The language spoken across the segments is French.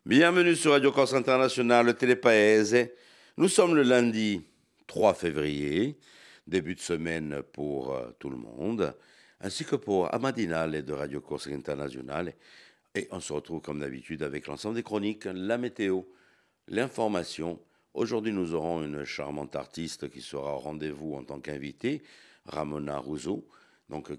Bienvenue sur Radio Corse International, le Télépaese. Nous sommes le lundi 3 février, début de semaine pour tout le monde, ainsi que pour Amadinale de Radio Corse International. Et on se retrouve comme d'habitude avec l'ensemble des chroniques, la météo, l'information. Aujourd'hui, nous aurons une charmante artiste qui sera au rendez-vous en tant qu'invitée, Ramona Russo,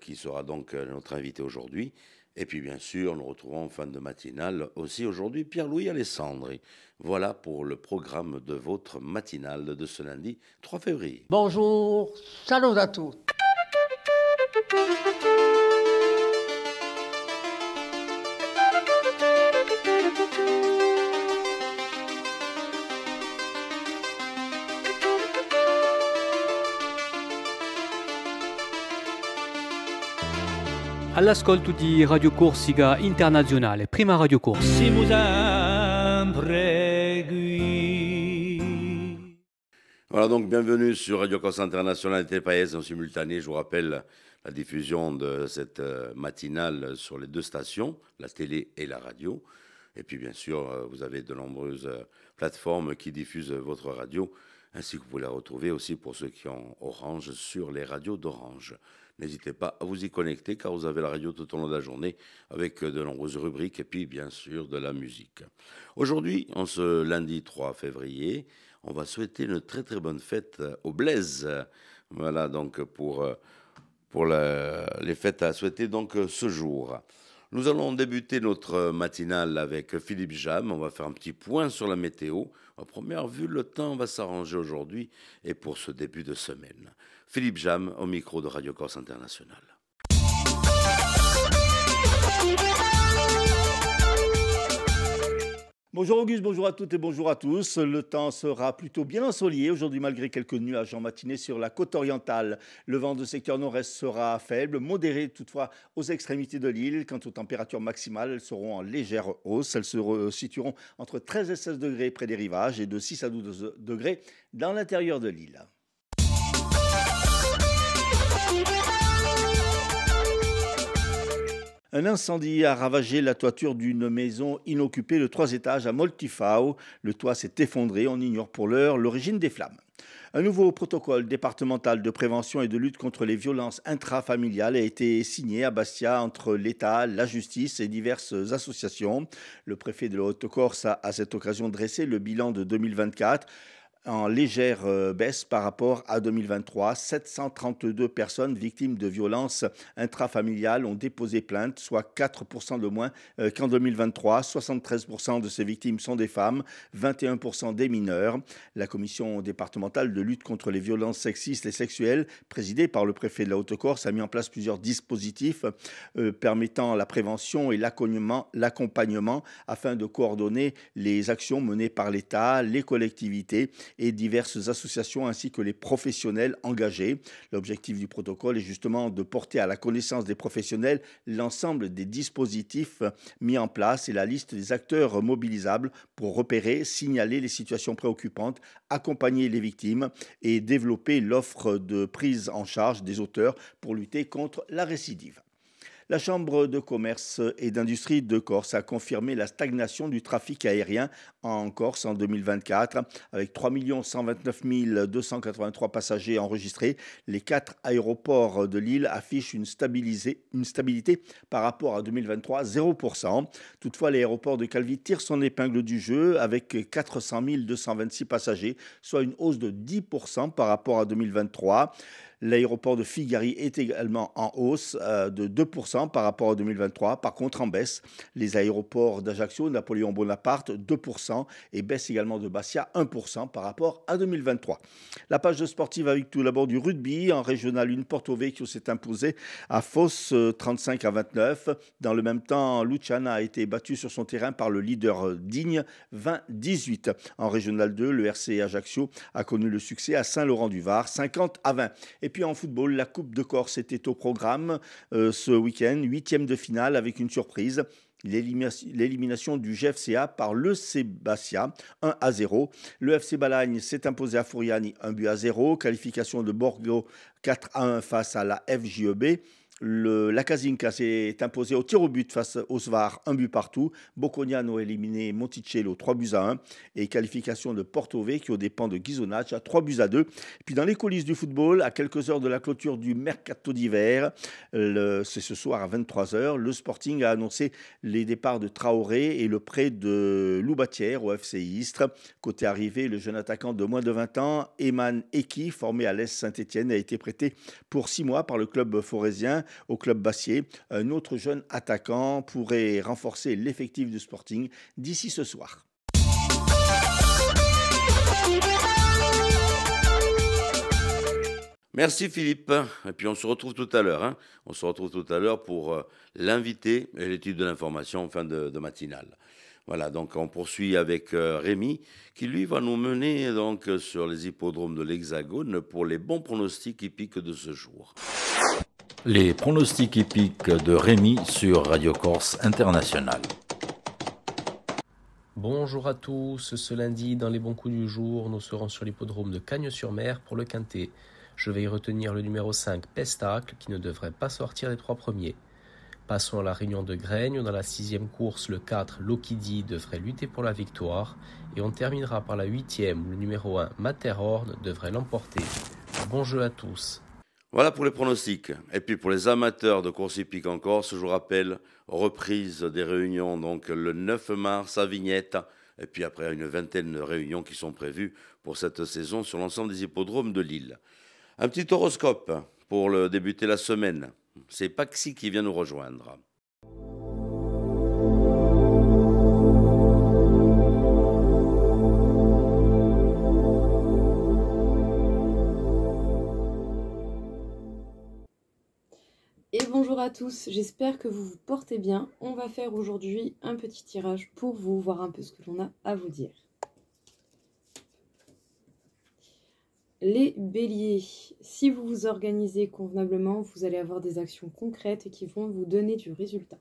qui sera donc notre invitée aujourd'hui. Et puis bien sûr, nous retrouvons en fin de matinale aussi aujourd'hui Pierre-Louis Alessandri. Voilà pour le programme de votre matinale de ce lundi 3 février. Bonjour, salut à tous. All'ascolto di Radio Corsica Internazionale, prima Radio Corse. Voilà donc bienvenue sur Radio Corse International et Télépaese en simultané. Je vous rappelle la diffusion de cette matinale sur les deux stations, la télé et la radio. Et puis bien sûr, vous avez de nombreuses plateformes qui diffusent votre radio, ainsi que vous pouvez la retrouver aussi pour ceux qui ont Orange sur les radios d'Orange. N'hésitez pas à vous y connecter car vous avez la radio tout au long de la journée avec de nombreuses rubriques et puis bien sûr de la musique. Aujourd'hui, en ce lundi 3 février, on va souhaiter une très très bonne fête au Blaise. Voilà donc pour les fêtes à souhaiter donc ce jour. Nous allons débuter notre matinale avec Philippe Jam. On va faire un petit point sur la météo. À première vue, le temps va s'arranger aujourd'hui et pour ce début de semaine. Philippe Jam au micro de Radio Corse International. Bonjour Auguste, bonjour à toutes et bonjour à tous. Le temps sera plutôt bien ensoleillé aujourd'hui malgré quelques nuages en matinée sur la côte orientale. Le vent de secteur nord-est sera faible, modéré toutefois aux extrémités de l'île. Quant aux températures maximales, elles seront en légère hausse. Elles se situeront entre 13 et 16 degrés près des rivages et de 6 à 12 degrés dans l'intérieur de l'île. Un incendie a ravagé la toiture d'une maison inoccupée de 3 étages à Moltifao. Le toit s'est effondré, on ignore pour l'heure l'origine des flammes. Un nouveau protocole départemental de prévention et de lutte contre les violences intrafamiliales a été signé à Bastia entre l'État, la justice et diverses associations. Le préfet de la Haute-Corse a à cette occasion dressé le bilan de 2024. En légère baisse par rapport à 2023. 732 personnes victimes de violences intrafamiliales ont déposé plainte, soit 4% de moins qu'en 2023. 73% de ces victimes sont des femmes, 21% des mineurs. La commission départementale de lutte contre les violences sexistes et sexuelles, présidée par le préfet de la Haute-Corse, a mis en place plusieurs dispositifs permettant la prévention et l'accompagnement afin de coordonner les actions menées par l'État, les collectivités et diverses associations ainsi que les professionnels engagés. L'objectif du protocole est justement de porter à la connaissance des professionnels l'ensemble des dispositifs mis en place et la liste des acteurs mobilisables pour repérer, signaler les situations préoccupantes, accompagner les victimes et développer l'offre de prise en charge des auteurs pour lutter contre la récidive. La Chambre de commerce et d'industrie de Corse a confirmé la stagnation du trafic aérien en Corse en 2024 avec 3 129 283 passagers enregistrés. Les 4 aéroports de l'île affichent une stabilité par rapport à 2023, 0%. Toutefois, l'aéroport de Calvi tire son épingle du jeu avec 400 226 passagers, soit une hausse de 10% par rapport à 2023. L'aéroport de Figari est également en hausse de 2% par rapport à 2023. Par contre, en baisse, les aéroports d'Ajaccio, Napoléon Bonaparte, 2% et baisse également de Bastia, 1% par rapport à 2023. La page de sportive avec tout d'abord du rugby. En régional 1, Porto Vecchio s'est imposé à Fos 35-29. Dans le même temps, Luciana a été battu sur son terrain par le leader Digne 20-18. En régional 2, le RC Ajaccio a connu le succès à Saint-Laurent-du-Var 50-20. Et puis en football, la Coupe de Corse était au programme ce week-end, 8e de finale avec une surprise. L'élimination du GFCA par le Bastia, 1-0. Le FC Balagne s'est imposé à Furiani, 1-0. Qualification de Borgo, 4-1 face à la FJEB. La Casinca s'est imposée au tir au but face au Svar, un but partout. Bocconiano a éliminé Monticello 3 buts à 1. Et qualification de Porto Vecchio dépend de Ghisonaccia à 3 buts à 2. Puis dans les coulisses du football, à quelques heures de la clôture du mercato d'hiver, c'est ce soir à 23 h, le Sporting a annoncé les départs de Traoré et le prêt de Loubatière au FC Istres. Côté arrivée, le jeune attaquant de moins de 20 ans, Eman Eki, formé à l'Est Saint-Étienne, a été prêté pour 6 mois par le club forésien au club Bassier. Un autre jeune attaquant pourrait renforcer l'effectif du Sporting d'ici ce soir. Merci Philippe. Et puis on se retrouve tout à l'heure. On se retrouve tout à l'heure pour l'invité et l'étude de l'information en fin de matinale. Voilà, donc on poursuit avec Rémi qui lui va nous mener donc sur les hippodromes de l'Hexagone pour les bons pronostics hippiques de ce jour. Les pronostics hippiques de Rémi sur Radio Corse International. Bonjour à tous, ce lundi dans les bons coups du jour, nous serons sur l'hippodrome de Cagnes-sur-Mer pour le Quintet. Je vais y retenir le numéro 5, Pestacle, qui ne devrait pas sortir des 3 premiers. Passons à la réunion de Graigne, dans la 6e course, le 4, Lokidi devrait lutter pour la victoire. Et on terminera par la 8e, où le numéro 1, Matterhorn, devrait l'emporter. Bon jeu à tous. Voilà pour les pronostics. Et puis pour les amateurs de course hippique en Corse, je vous rappelle, reprise des réunions donc le 9 mars à Vignette. Et puis après une vingtaine de réunions qui sont prévues pour cette saison sur l'ensemble des hippodromes de l'île. Un petit horoscope pour débuter la semaine. C'est Paxi qui vient nous rejoindre. Et bonjour à tous, j'espère que vous vous portez bien. On va faire aujourd'hui un petit tirage pour vous, voir un peu ce que l'on a à vous dire. Les béliers, si vous vous organisez convenablement, vous allez avoir des actions concrètes et qui vont vous donner du résultat.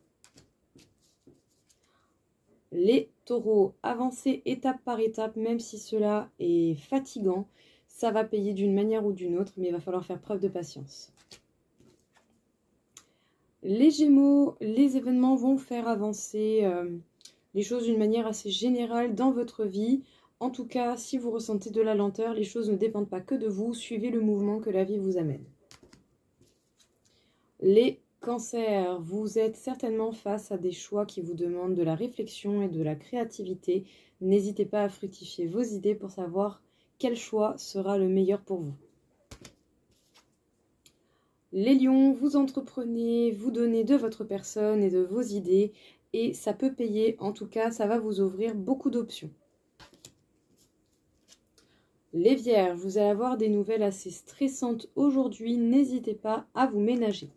Les taureaux, avancez étape par étape, même si cela est fatigant, ça va payer d'une manière ou d'une autre, mais il va falloir faire preuve de patience. Les gémeaux, les événements vont faire avancer les choses d'une manière assez générale dans votre vie. En tout cas, si vous ressentez de la lenteur, les choses ne dépendent pas que de vous. Suivez le mouvement que la vie vous amène. Les cancers, vous êtes certainement face à des choix qui vous demandent de la réflexion et de la créativité. N'hésitez pas à fructifier vos idées pour savoir quel choix sera le meilleur pour vous. Les lions, vous entreprenez, vous donnez de votre personne et de vos idées et ça peut payer. En tout cas, ça va vous ouvrir beaucoup d'options. Les vierges, vous allez avoir des nouvelles assez stressantes aujourd'hui, n'hésitez pas à vous ménager.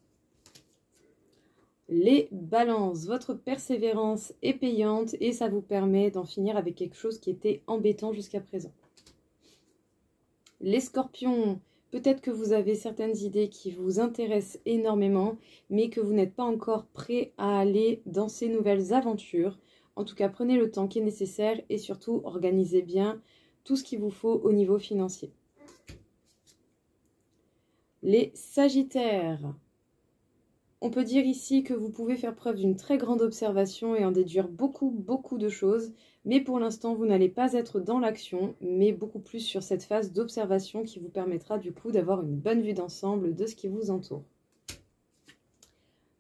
Les balances, votre persévérance est payante et ça vous permet d'en finir avec quelque chose qui était embêtant jusqu'à présent. Les scorpions, peut-être que vous avez certaines idées qui vous intéressent énormément, mais que vous n'êtes pas encore prêt à aller dans ces nouvelles aventures. En tout cas, prenez le temps qui est nécessaire et surtout organisez bien tout ce qu'il vous faut au niveau financier. Les sagittaires, on peut dire ici que vous pouvez faire preuve d'une très grande observation et en déduire beaucoup de choses, mais pour l'instant vous n'allez pas être dans l'action, mais beaucoup plus sur cette phase d'observation qui vous permettra du coup d'avoir une bonne vue d'ensemble de ce qui vous entoure.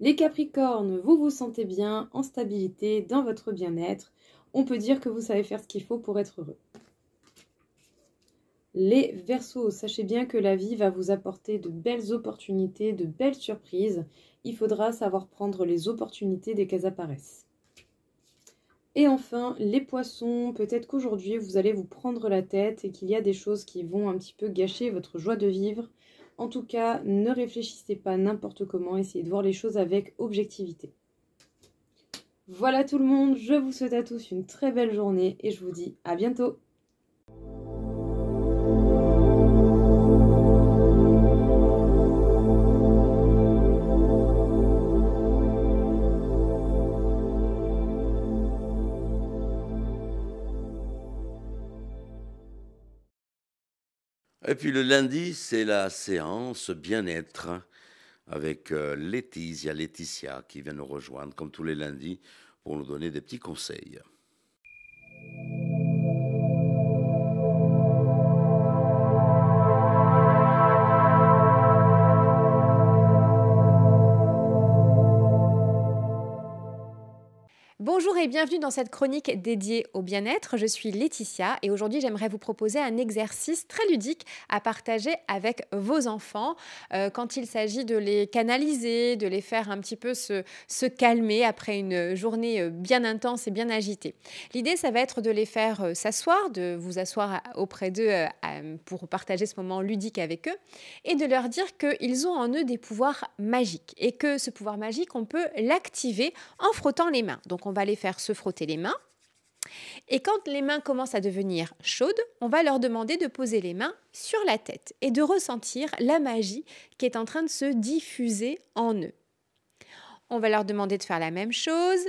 Les capricornes, vous vous sentez bien, en stabilité, dans votre bien-être. On peut dire que vous savez faire ce qu'il faut pour être heureux. Les Verseaux, sachez bien que la vie va vous apporter de belles opportunités, de belles surprises. Il faudra savoir prendre les opportunités dès qu'elles apparaissent. Et enfin, les Poissons, peut-être qu'aujourd'hui vous allez vous prendre la tête et qu'il y a des choses qui vont un petit peu gâcher votre joie de vivre. En tout cas, ne réfléchissez pas n'importe comment, essayez de voir les choses avec objectivité. Voilà tout le monde, je vous souhaite à tous une très belle journée et je vous dis à bientôt. Et puis le lundi, c'est la séance bien-être avec Laetitia qui vient nous rejoindre comme tous les lundis pour nous donner des petits conseils. Bonjour et bienvenue dans cette chronique dédiée au bien-être. Je suis Laetitia et aujourd'hui j'aimerais vous proposer un exercice très ludique à partager avec vos enfants quand il s'agit de les canaliser, de les faire un petit peu se calmer après une journée bien intense et bien agitée. L'idée, ça va être de les faire s'asseoir, de vous asseoir auprès d'eux pour partager ce moment ludique avec eux et de leur dire qu'ils ont en eux des pouvoirs magiques et que ce pouvoir magique, on peut l'activer en frottant les mains. Donc on va les faire se frotter les mains. Et quand les mains commencent à devenir chaudes, on va leur demander de poser les mains sur la tête et de ressentir la magie qui est en train de se diffuser en eux. On va leur demander de faire la même chose,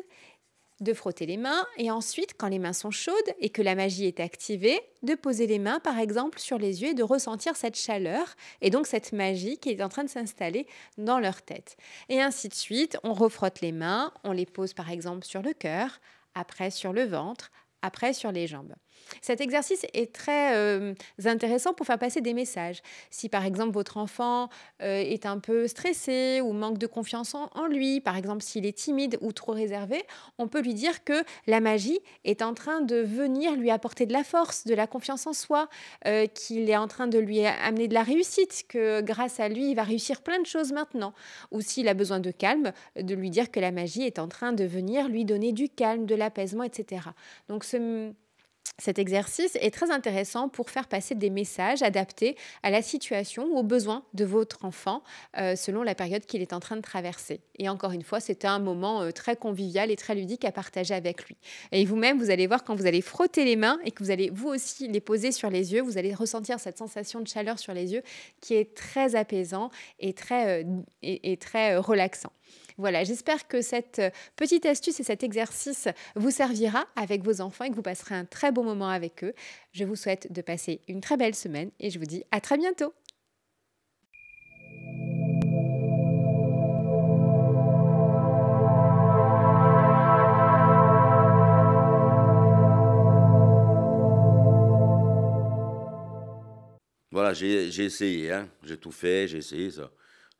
de frotter les mains et ensuite, quand les mains sont chaudes et que la magie est activée, de poser les mains par exemple sur les yeux et de ressentir cette chaleur et donc cette magie qui est en train de s'installer dans leur tête. Et ainsi de suite, on refrotte les mains, on les pose par exemple sur le cœur, après sur le ventre, après sur les jambes. Cet exercice est très intéressant pour faire passer des messages. Si par exemple votre enfant est un peu stressé ou manque de confiance en lui, par exemple s'il est timide ou trop réservé, on peut lui dire que la magie est en train de venir lui apporter de la force, de la confiance en soi, qu'il est en train de lui amener de la réussite, que grâce à lui, il va réussir plein de choses maintenant. Ou s'il a besoin de calme, de lui dire que la magie est en train de venir lui donner du calme, de l'apaisement, etc. Donc cet exercice est très intéressant pour faire passer des messages adaptés à la situation ou aux besoins de votre enfant selon la période qu'il est en train de traverser. Et encore une fois, c'est un moment très convivial et très ludique à partager avec lui. Et vous-même, vous allez voir quand vous allez frotter les mains et que vous allez vous aussi les poser sur les yeux, vous allez ressentir cette sensation de chaleur sur les yeux qui est très apaisant et très relaxant. Voilà, j'espère que cette petite astuce et cet exercice vous servira avec vos enfants et que vous passerez un très bon moment avec eux. Je vous souhaite de passer une très belle semaine et je vous dis à très bientôt. Voilà, j'ai essayé, hein. J'ai tout fait, j'ai essayé ça.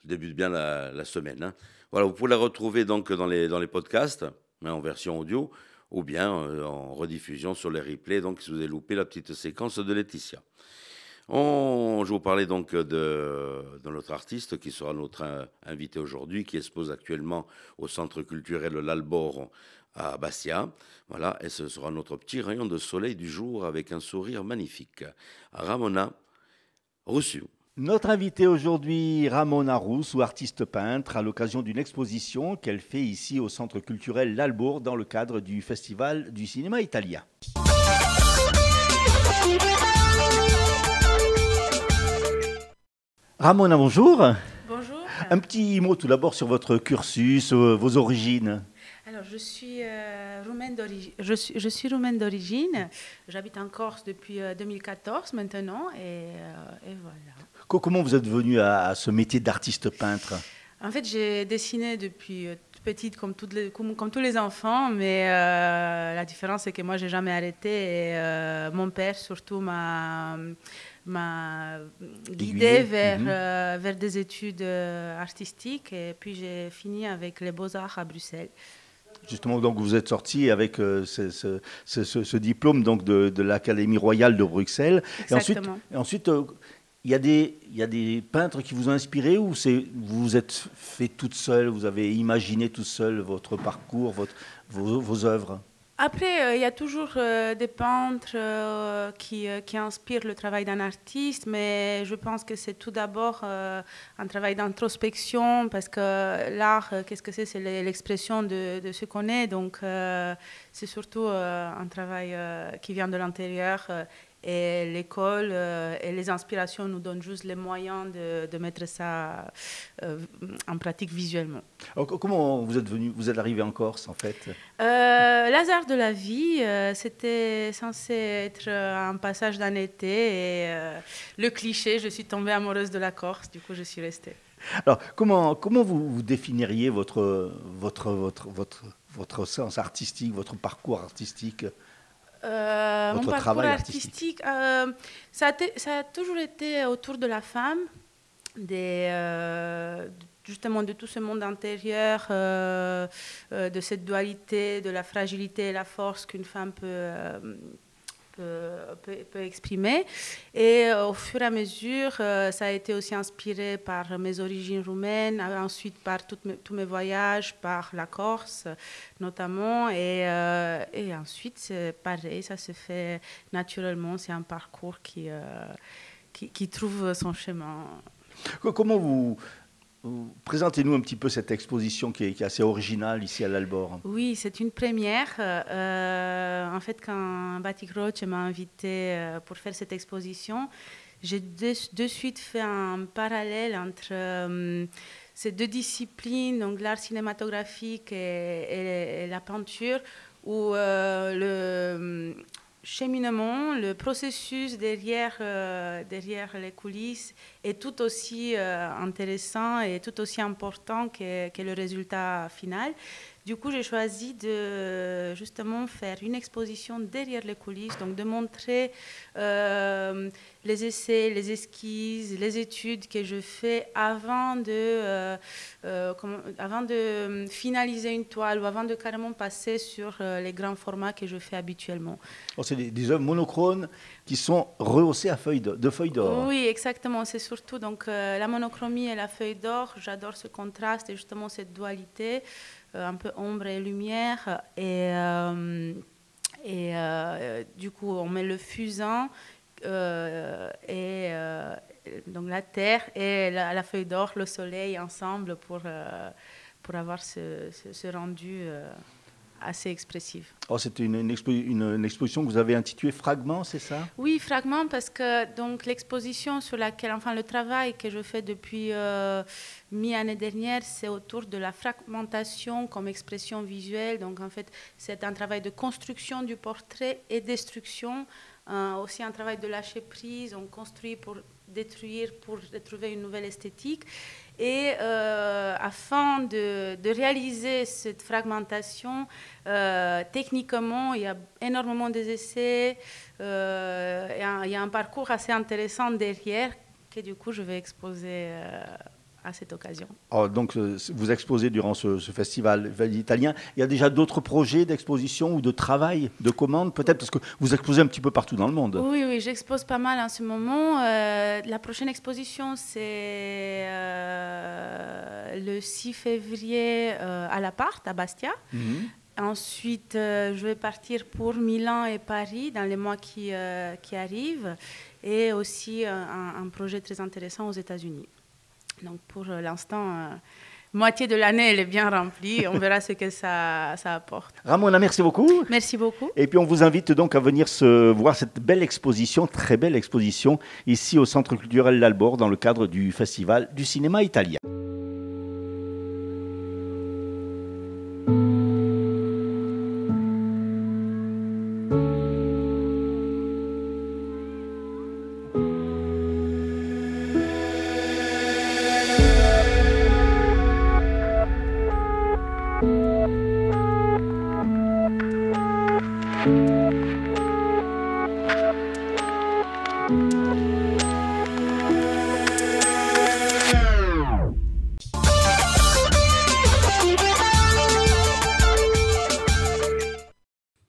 Je débute bien la semaine, hein. Voilà, vous pouvez la retrouver donc dans les podcasts, hein, en version audio, ou bien en rediffusion sur les replays, donc si vous avez loupé la petite séquence de Laetitia. Je vous parlais donc de notre artiste qui sera notre invité aujourd'hui, qui expose actuellement au Centre culturel L'Albor à Bastia. Voilà, et ce sera notre petit rayon de soleil du jour avec un sourire magnifique. Ramona Rousseau. Notre invitée aujourd'hui, Ramona Rousseau, artiste peintre, à l'occasion d'une exposition qu'elle fait ici au Centre culturel L'Albour dans le cadre du Festival du cinéma italien. Ramona, bonjour. Bonjour. Un petit mot tout d'abord sur votre cursus, vos origines. Alors, je suis roumaine d'origine. J'habite en Corse depuis 2014 maintenant et voilà. Comment vous êtes venue à ce métier d'artiste peintre? En fait, j'ai dessiné depuis toute petite comme tous les enfants, mais la différence c'est que moi, j'ai jamais arrêté et mon père surtout m'a guidée vers des études artistiques et puis j'ai fini avec les Beaux-Arts à Bruxelles. Justement, donc vous êtes sorti avec ce diplôme donc de l'Académie royale de Bruxelles. Exactement. Et ensuite il y a des peintres qui vous ont inspiré ou vous vous êtes fait toute seule, vous avez imaginé toute seule votre parcours, vos œuvres? Après, il y a toujours des peintres qui inspirent le travail d'un artiste, mais je pense que c'est tout d'abord un travail d'introspection, parce que l'art, qu'est-ce que c'est? C'est l'expression de ce qu'on est, donc c'est surtout un travail qui vient de l'intérieur. Et l'école et les inspirations nous donnent juste les moyens de mettre ça en pratique visuellement. Alors, comment vous êtes arrivé en Corse en fait? L'hasard de la vie, c'était censé être un passage d'un été et le cliché, je suis tombée amoureuse de la Corse, du coup je suis restée. Alors, comment vous définiriez votre sens artistique, votre parcours artistique, Mon votre parcours travail artistique, ça a toujours été autour de la femme, justement de tout ce monde intérieur, de cette dualité, de la fragilité et la force qu'une femme peut exprimer. Et au fur et à mesure, ça a été aussi inspiré par mes origines roumaines, ensuite par tous mes voyages, par la Corse notamment. Et ensuite, c'est pareil, ça se fait naturellement. C'est un parcours qui trouve son chemin. Comment présentez-nous un petit peu cette exposition qui est assez originale ici à l'Albor. Oui, c'est une première. En fait, quand Batik Roche m'a invité pour faire cette exposition, j'ai de suite fait un parallèle entre ces deux disciplines, donc l'art cinématographique et la peinture, où le cheminement, le processus derrière les coulisses est tout aussi intéressant et tout aussi important que le résultat final. Du coup, j'ai choisi de justement faire une exposition derrière les coulisses, donc de montrer les essais, les esquisses, les études que je fais avant de finaliser une toile ou avant de carrément passer sur les grands formats que je fais habituellement. C'est des œuvres monochromes qui sont rehaussées de feuilles d'or. Oui, exactement. C'est surtout donc, la monochromie et la feuille d'or. J'adore ce contraste et justement cette dualité. Un peu ombre et lumière, et du coup on met le fusain et donc la terre et la feuille d'or, le soleil ensemble pour avoir ce rendu assez expressif. C'est une exposition que vous avez intitulée Fragments, c'est ça? Oui, Fragments, parce que donc l'exposition sur laquelle, enfin le travail que je fais depuis mi-année dernière, c'est autour de la fragmentation comme expression visuelle. Donc en fait, c'est un travail de construction du portrait et destruction, aussi un travail de lâcher prise. On construit pour détruire, pour retrouver une nouvelle esthétique. Et afin de réaliser cette fragmentation, techniquement, il y a énormément d'essais, il y a un parcours assez intéressant derrière que du coup je vais exposer à cette occasion. Donc vous exposez durant ce festival italien. Il y a déjà d'autres projets d'exposition ou de travail, de commande peut-être, parce que vous exposez un petit peu partout dans le monde. Oui, j'expose pas mal en ce moment. La prochaine exposition, c'est le 6 février à l'Appart, à Bastia. Ensuite, je vais partir pour Milan et Paris dans les mois qui arrivent. Et aussi un projet très intéressant aux États-Unis. Donc pour l'instant, moitié de l'année, elle est bien remplie. On verra ce que ça apporte. Ramona, merci beaucoup. Merci beaucoup. Et puis on vous invite donc à venir voir cette belle exposition, très belle exposition, ici au Centre culturel l'Albor, dans le cadre du Festival du cinéma italien.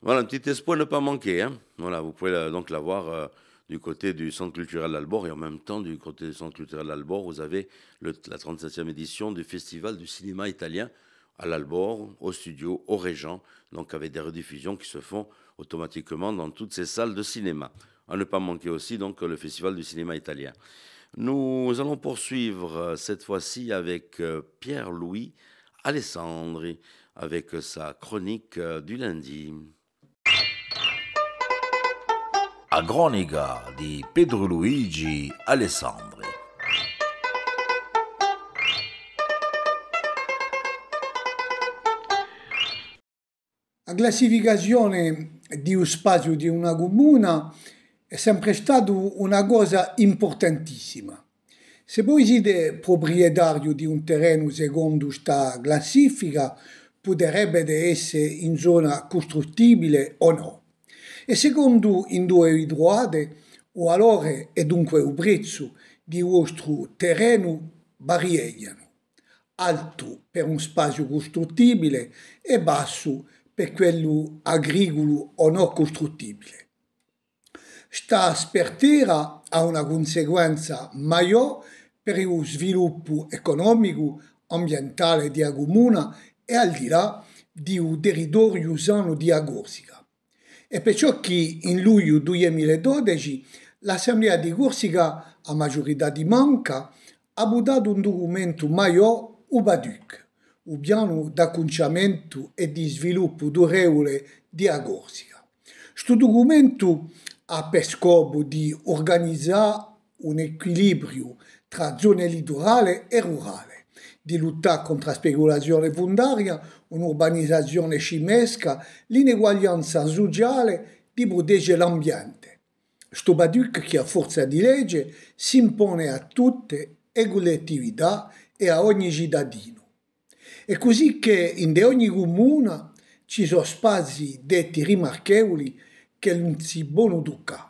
Voilà, un petit espoir ne pas manquer. Voilà, vous pouvez donc la voir du côté du Centre culturel l'Albor, et en même temps, du côté du Centre culturel l'Albor, vous avez la 37e édition du Festival du cinéma italien à l'Albor, au studio, au Régent, donc avec des rediffusions qui se font automatiquement dans toutes ces salles de cinéma. À ne pas manquer aussi donc le Festival du cinéma italien. Nous allons poursuivre cette fois-ci avec Pierre-Louis Alessandri, avec sa chronique du lundi. A cronica di Pedro Luigi Alessandri. La classificazione di un spazio di una comuna è sempre stata una cosa importantissima. Se voi siete proprietario di un terreno secondo questa classifica, potrebbe essere in zona costruttibile o no. E secondo in due vi trovate, o valore e dunque il prezzo di vostro terreno variano, alto per un spazio costruttibile e basso per quello agricolo o non costruttibile. Sta spertera ha una conseguenza maggiore per lo sviluppo economico, ambientale di Agumuna e al di là di un territorio sano di Corsica. E perciò che in luglio 2012 l'Assemblea di Corsica, a maggiorità di manca, ha votato un documento maggiore, UBADUC, il piano d'acconciamento e di sviluppo durevole di Corsica. Questo documento ha per scopo di organizzare un equilibrio tra zone litorali e rurali, di lottare contro la speculazione fondiaria, un'urbanizzazione scimesca, l'ineguaglianza sociale, di proteggere l'ambiente. Questo BADUC, che a forza di legge si impone a tutte le collettività e a ogni cittadino. È così che in ogni comune ci sono spazi detti rimarchevoli che non si possono toccare.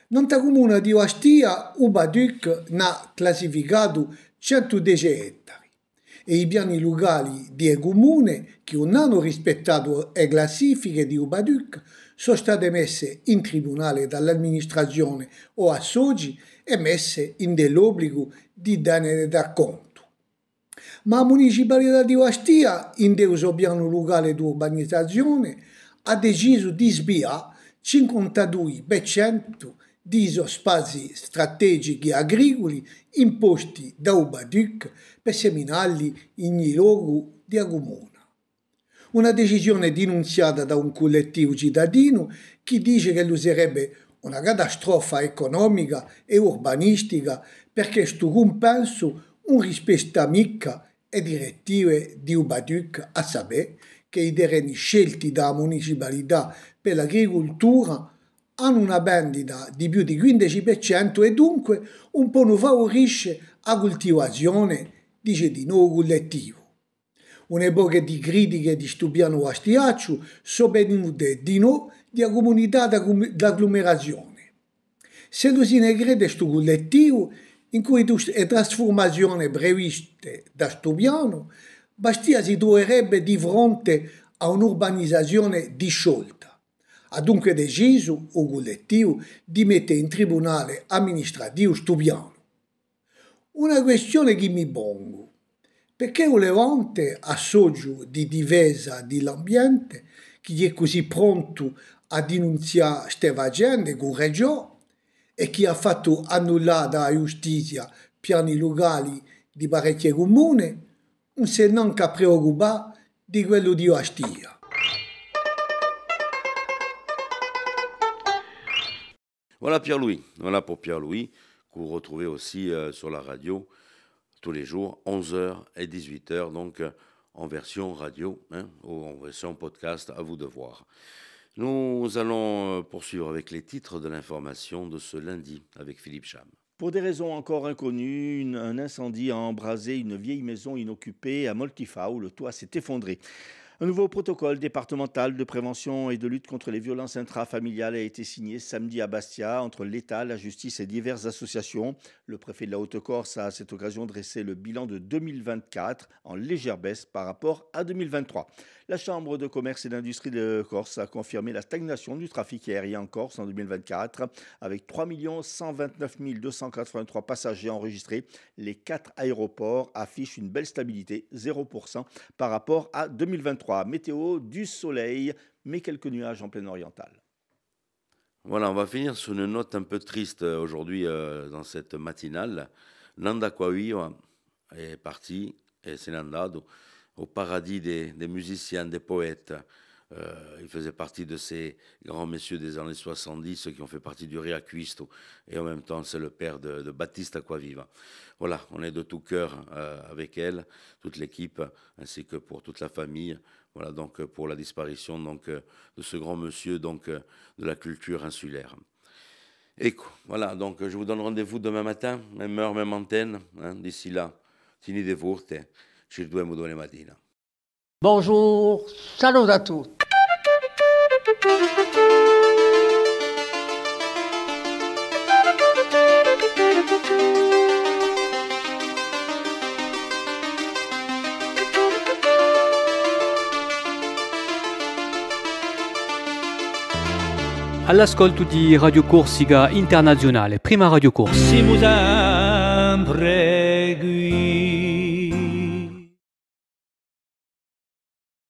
Nella comune di Ostia, il BADUC ha classificato 110 ettari e i piani locali di comune che non hanno rispettato le classifiche di BADUC sono state messe in tribunale dall'amministrazione o a soci e messe in dell'obbligo di dare da conto. Ma la municipalità di Ostia, in il suo piano locale di urbanizzazione, ha deciso di sviare 52% di spazi strategici agricoli imposti da UBADUC per seminarli in luogo di comune. Una decisione denunziata da un collettivo cittadino che dice che lo sarebbe una catastrofe economica e urbanistica perché questo compenso non rispetta mica le direttive di UBADUC, a sapere che i terreni scelti dalla municipalità per l'agricoltura hanno una vendita di più di 15% e dunque un po' non favorisce la coltivazione, dice di nuovo collettivo. Un'epoca di critiche di sto piano vastiaccio sono venute di nuovo di comunità d'agglomerazione. Se lo si ne crede sto collettivo, in cui le trasformazioni previste da sto piano, Bastia si troverebbe di fronte a un'urbanizzazione disciolta. Ha dunque deciso il collettivo di mettere in tribunale amministrativo sto piano. Una questione che mi pongo: perché un Levante, associo di difesa dell'ambiente, che è così pronto a denunziare queste vicende con Reggio e che ha fatto annullare dalla giustizia piani locali di parecchie comuni, non si è neanche preoccupato di quello di Ostia. Voilà Pierre-Louis, voilà pour Pierre-Louis, que vous retrouvez aussi sur la radio tous les jours, 11h et 18h, donc en version radio, ou en version podcast, à vous de voir. Nous allons poursuivre avec les titres de l'information de ce lundi avec Philippe Cham. Pour des raisons encore inconnues, un incendie a embrasé une vieille maison inoccupée à Moltifa où le toit s'est effondré. Un nouveau protocole départemental de prévention et de lutte contre les violences intrafamiliales a été signé samedi à Bastia entre l'État, la justice et diverses associations. Le préfet de la Haute-Corse a à cette occasion dressé le bilan de 2024 en légère baisse par rapport à 2023. La Chambre de commerce et d'industrie de Corse a confirmé la stagnation du trafic aérien en Corse en 2024 avec 3 129 283 passagers enregistrés. Les 4 aéroports affichent une belle stabilité, 0% par rapport à 2023. Météo, du soleil, mais quelques nuages en pleine orientale. Voilà, on va finir sur une note un peu triste aujourd'hui dans cette matinale. Nanda Kwawiwa est parti et s'est andato au paradis des musiciens, des poètes. Il faisait partie de ces grands messieurs des années 70 qui ont fait partie du Riaquisto et en même temps c'est le père de Battista Acquaviva. Voilà, on est de tout cœur avec elle, toute l'équipe ainsi que pour toute la famille. Voilà donc pour la disparition donc de ce grand monsieur donc de la culture insulaire. Et voilà, donc je vous donne rendez-vous demain matin, même heure, même antenne. Hein. D'ici là, tenez forte, ci vediamo domani mattina. Bonjour, salut à tous. All'ascolto di Radio Corsica Internazionale, prima Radio Corsica. Si mu sempre qui